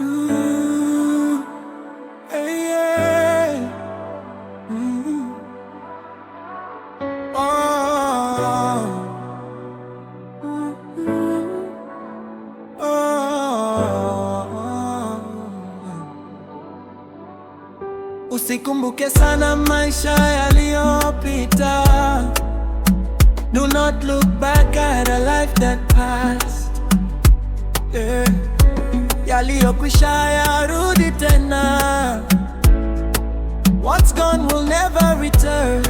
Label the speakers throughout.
Speaker 1: Ooh, hey, yeah. Oh, oh. Usikumbuke sana maisha yaliyopita. Do not look back at a life that passed. Yeah. Yaliyokwisha yarudi tena. What's gone will never return.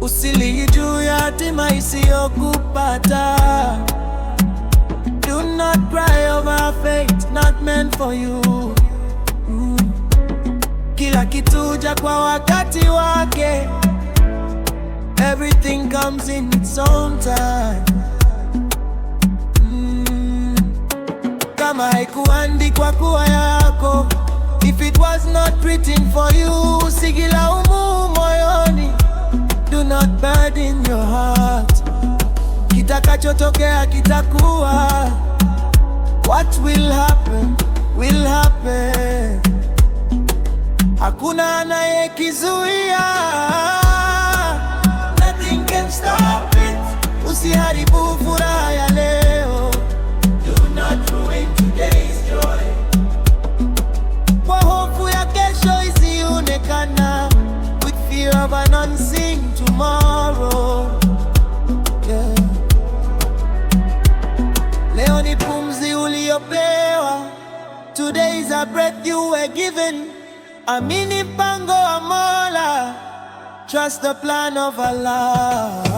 Speaker 1: Usilie juu ya hatima isiyokupata. Do not cry over a fate not meant for you. Kila kitu huja kwa wakati wake. Everything comes in its own time. Kama haikuandikwa kuwa yako, if it was not written for you, usigilaumu moyoni. Do not burden your heart. Kitakachotokea kitakuwa. What will happen, will happen. Hakuna anayekizuia. Nothing can stop it. Usiharibu furaha ya leo. Do not ruin today's joy. Kwa hofu ya kesho isionekana, with fear of an unseen tomorrow. Yeah. Leo ni pumzi uliopewa. Today is a breath you were given. Amini mpango wa Mola. Trust the plan of Allah.